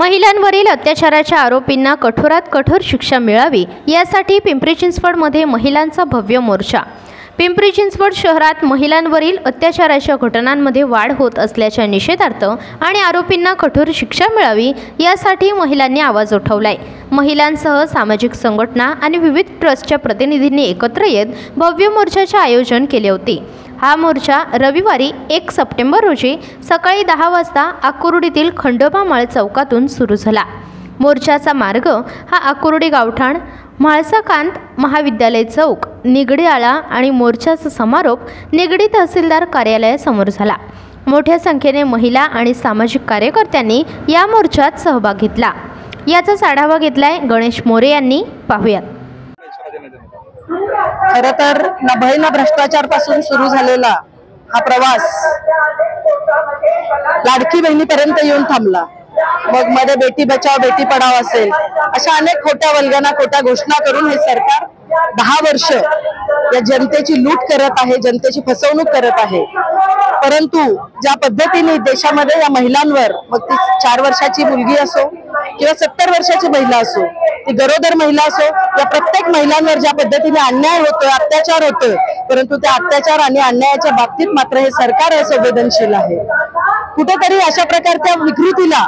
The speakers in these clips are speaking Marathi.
महिलांवरील अत्याचाराच्या आरोपींना कठोरात कठोर शिक्षा मिळावी यासाठी पिंपरी चिंचवडमध्ये महिलांचा भव्य मोर्चा। पिंपरी चिंचवड शहरात महिलांवरील अत्याचाराच्या घटनांमध्ये वाढ होत असल्याच्या निषेधार्थ आणि आरोपींना कठोर शिक्षा मिळावी यासाठी महिलांनी आवाज उठवलाय। महिलांसह सामाजिक संघटना आणि विविध ट्रस्टच्या प्रतिनिधींनी एकत्र येत भव्य मोर्चाचे आयोजन केले होते। हा मोर्चा रविवारी 1 सप्टेंबर रोजी सकाळी 10 वाजता आकुर्डीतील खंडोबामाळ चौकातून सुरू झाला। मोर्चाचा मार्ग हा आकुर्डी गावठाण, म्हाळसाकांत महाविद्यालय चौक, निगडी आळा आणि मोर्चाचा समारोप निगडी तहसीलदार कार्यालयासमोर झाला। मोठ्या संख्येने महिला आणि सामाजिक कार्यकर्त्यांनी या मोर्चात सहभाग घेतला। याचाच आढावा घेतलाय गणेश मोरे यांनी। पाहूयात। खरं तर ना भय ना भ्रष्टाचार पासून सुरू झालेला हा प्रवास लाडकी बहिणीपर्यंत येऊन थांबला। मग मध्ये बेटी बचाव बेटी पढाव असेल, अशा अनेक खोट्या वल्गना खोट्या घोषणा करून हे सरकार 10 वर्ष या जनतेची लूट करत आहे, जनतेची फसवणूक करत आहे। परंतु ज्या पद्धतीने देशामध्ये या महिलांवर, मग ती 4 वर्षाची मुलगी असो किंवा 70 वर्षाची महिला असो, ती गरोदर महिला असो, या प्रत्येक महिलांवर ज्या पद्धतीने अन्याय होतोय, अत्याचार होतोय, परंतु त्या अत्याचार आणि अन्यायाच्या बाबतीत मात्र हे सरकार असंवेदनशील आहे। कुठेतरी अशा प्रकारच्या विकृतीला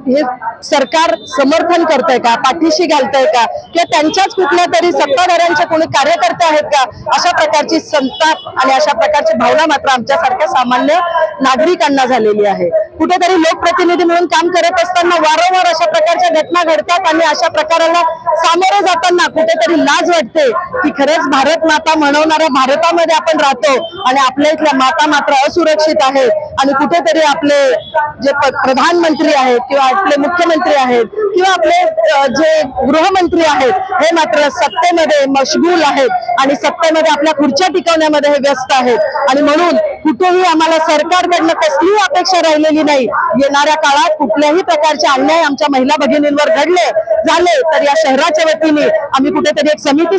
हे सरकार समर्थन करतंय का, पाठीशी घालतंय का, किंवा त्यांच्याच कुठल्या तरी सत्ताधाऱ्यांचे कोणी कार्यकर्ते आहेत का, अशा प्रकारची संताप आणि अशा प्रकारची भावना मात्र आमच्यासारख्या सामान्य नागरिकांना झालेली आहे। कुठेतरी लोकप्रतिनिधी म्हणून काम करत असताना वारंवार अशा प्रकारच्या घटना घडतात आणि अशा प्रकाराला सामोरे जाताना कुठेतरी लाज वाटते की खरंच भारत माता म्हणवणाऱ्या भारतामध्ये आपण राहतो आणि आपल्या इथल्या माता मात्र असुरक्षित आहेत आणि कुठेतरी आपले जे प्रधानमंत्री आहेत किंवा आपले मुख्यमंत्री आहेत किंवा आपले जे गृहमंत्री आहेत हे मात्र सत्तेमध्ये मशगूल आहेत आणि सत्तेमध्ये आपल्या खुर्च्या टिकवण्यामध्ये हे व्यस्त आहेत। आणि म्हणून कुठेही आम्हाला सरकारकडनं कसलीही अपेक्षा राहिलेली नाही। येणाऱ्या काळात कुठल्याही प्रकारचे अन्याय आमच्या महिला भगिनींवर झाले तर या शहराच्या वतीने आम्ही कुठेतरी एक समिती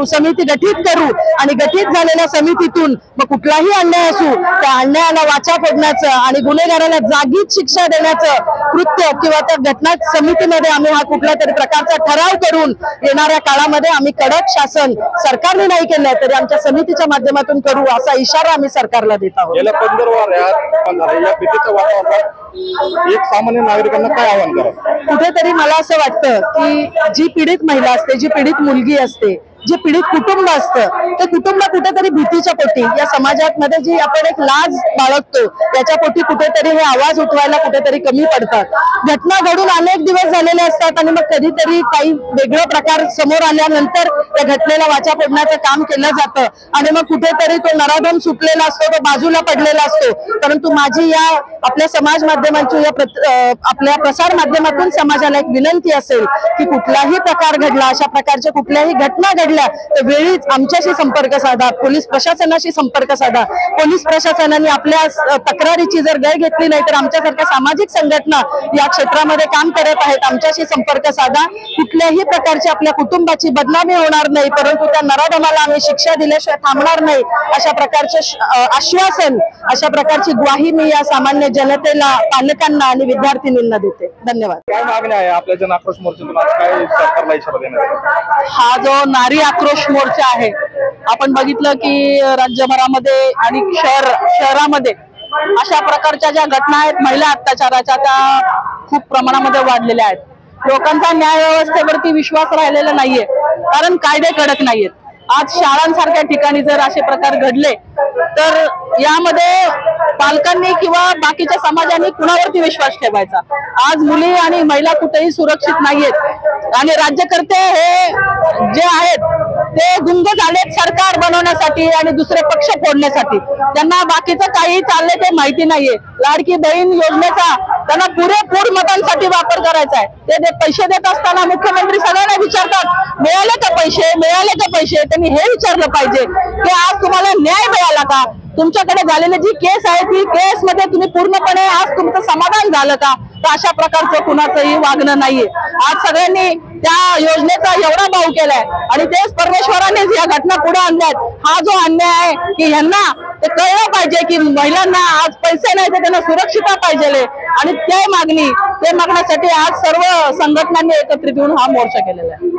समिती गठीत करू आणि गठीत झालेल्या समितीतून मग कुठलाही अन्याय असू त्या अन्यायाला वाचा फोडण्याचं आणि गुन्हेगाराला जागीच शिक्षा देण्याचं कृत्य किंवा त्या घटना समितीमध्ये आम्ही हा कुठला तरी प्रकारचा ठराव करून येणाऱ्या काळामध्ये आम्ही कडक शासन सरकारने नाही केलं तरी आमच्या समितीच्या माध्यमातून करू असा इशारा आम्ही सरकारला देत आहोत। गेल्या 15 वर्षात या भीतीच्या वातावरणात एक सामान्य नागरिकांना काय आव्हान करा? कुठेतरी मला असं वाटतं की जी पीडित महिला असते, जी पीडित मुलगी असते, जे पीडित कुटुंब असतं ते कुटुंब कुठेतरी भीतीच्या पोटी या समाजात मध्ये जी आपण एक लाज बाळगतो याच्या पोटी कुठेतरी हे आवाज उठवायला कुठेतरी कमी पडतात। घटना घडून अनेक दिवस झालेले असतात आणि मग कधीतरी काही वेगळं प्रकार समोर आल्यानंतर त्या घटनेला वाचा फोडण्याचं काम केलं जातं आणि मग कुठेतरी तो नराधम सुटलेला असतो, तो बाजूला पडलेला असतो। परंतु माझी या आपल्या समाज माध्यमांची आपल्या प्रसार माध्यमातून समाजाला एक विनंती असेल की कुठलाही प्रकार घडला, अशा प्रकारच्या कुठल्याही घटना घडल्या तर वेळीच आमच्याशी संपर्क साधा, पोलीस प्रशासनाशी संपर्क साधा। पोलीस प्रशासनाने आपल्या तक्रारीची जर गय घेतली नाही तर आमच्यासारख्या सामाजिक संघटना या क्षेत्रामध्ये काम करत आहेत, आमच्याशी संपर्क साधा। कुठल्याही प्रकारची आपल्या कुटुंबाची बदनामी होणार नाही, परंतु त्या नराधमाला आम्ही शिक्षा दिल्याशिवाय थांबणार नाही अशा प्रकारचे आश्वासन, अशा प्रकारची ग्वाही मी या सामान्य जनतेला, पालकांना आणि विद्यार्थिनींना देते। धन्यवाद। काय मागणी आहे आपल्या जन आक्रोश मोर्चातून? आज काय सरकारला इशारा देण्यात? हा जो नारी आक्रोश मोर्चा आहे, आपण बघितलं की राज्यभरामध्ये आणि शहरामध्ये अशा प्रकारच्या ज्या घटना आहेत महिला अत्याचाराच्या त्या खूप प्रमाणामध्ये वाढलेल्या आहेत। लोकांचा न्याय व्यवस्थेवरती विश्वास राहिलेला नाहीये कारण कायदे कडक नाहीयेत। आज शाळांसारख्या ठिकाणी जर असे प्रकार घडले तर यामध्ये पालकांनी किंवा बाकीच्या समाजाने कुणावरती विश्वास ठेवायचा? आज मुली आणि महिला कुठेही सुरक्षित नाहीयेत आणि राज्यकर्ते हे जे आहेत ते गुंग झालेत सरकार बनवण्यासाठी आणि दुसरे पक्ष फोडण्यासाठी। त्यांना बाकीचं काही चाललंय ते माहिती नाहीये। लाडकी बहीण योजनेचा त्यांना पुरेपूर मतांसाठी वापर करायचा आहे। ते पैसे देत असताना मुख्यमंत्री सगळ्यांना विचारतात मिळाले का पैसे, मिळाले का पैसे? त्यांनी हे विचारलं पाहिजे की आज तुम्हाला न्याय मिळाला का? तुमच्याकडे झालेली जी केस आहे ती केस मध्ये तुम्ही पूर्णपणे आज तुमचं समाधान झालं का? तर अशा प्रकारचं कुणाचंही वागणं नाहीये। आज सगळ्यांनी त्या योजनेचा एवढा भाव केलाय आणि तेच परमेश्वरानेच या घटना पुढे आणल्यात। हा जो अन्याय आहे की ह्यांना ते कळलं पाहिजे की महिलांना आज पैसे नाही तर त्यांना सुरक्षितता पाहिजे आणि ते मागण्यासाठी आज सर्व संघटनांनी एकत्रित येऊन हा मोर्चा केलेला आहे।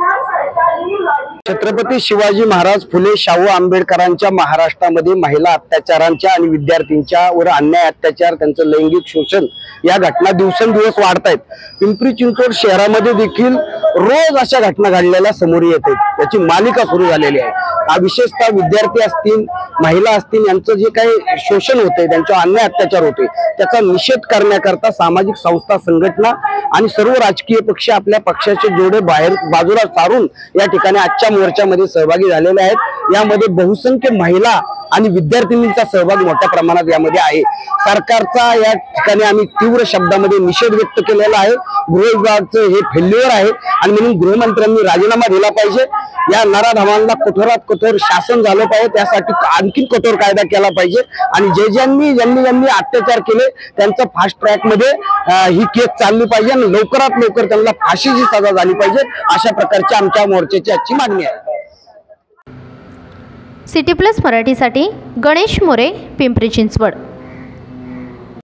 छत्रपती शिवाजी महाराज फुले शाहू आंबेडकरांच्या महाराष्ट्रामध्ये महिला अत्याचारांच्या आणि विद्यार्थ्यांच्या वर अन्याय अत्याचार त्यांचं लैंगिक शोषण या घटना दिवसेंदिवस वाढत आहेत। पिंपरी चिंचवड शहरामध्ये देखील रोज अशा घटना घडलेल्या समोर येत आहेत। याची मालिका सुरू झालेली आहे। विशेषतः विद्यार्थी असतील महिला असतील यांचं जे काही शोषण होते त्यांच्या अन्याय अत्याचार होते त्याचा निषेध करण्याकरता सामाजिक संस्था संघटना आणि सर्व राजकीय पक्ष आपल्या पक्षाचे जोडे बाजूला सारून या ठिकाणी आजच्या मोर्चामध्ये सहभागी झालेले आहेत। यामध्ये बहुसंख्य महिला आणि विद्यार्थिनींचा सहभाग मोठ्या प्रमाणात यामध्ये आहे। सरकारचा या ठिकाणी आम्ही तीव्र शब्दामध्ये निषेध व्यक्त केलेला आहे। गृह विभागाचं हे फेल्युअर आहे आणि म्हणून गृहमंत्र्यांनी राजीनामा दिला पाहिजे। या नराधमांना कठोरात कठोर शासन झालं पाहिजे, त्यासाठी आणखी कठोर कायदा केला पाहिजे आणि ज्यांनी अत्याचार केले त्यांचं फास्ट ट्रॅक मध्ये ही केस चालली पाहिजे आणि लवकरात लवकर त्यांना फाशीची सजा झाली पाहिजे। अशा प्रकारची आमच्या मोर्चाची आजची मागणी आहे। सिटी प्लस मराठीसाठी गणेश मोरे, पिंपरी चिंचवड।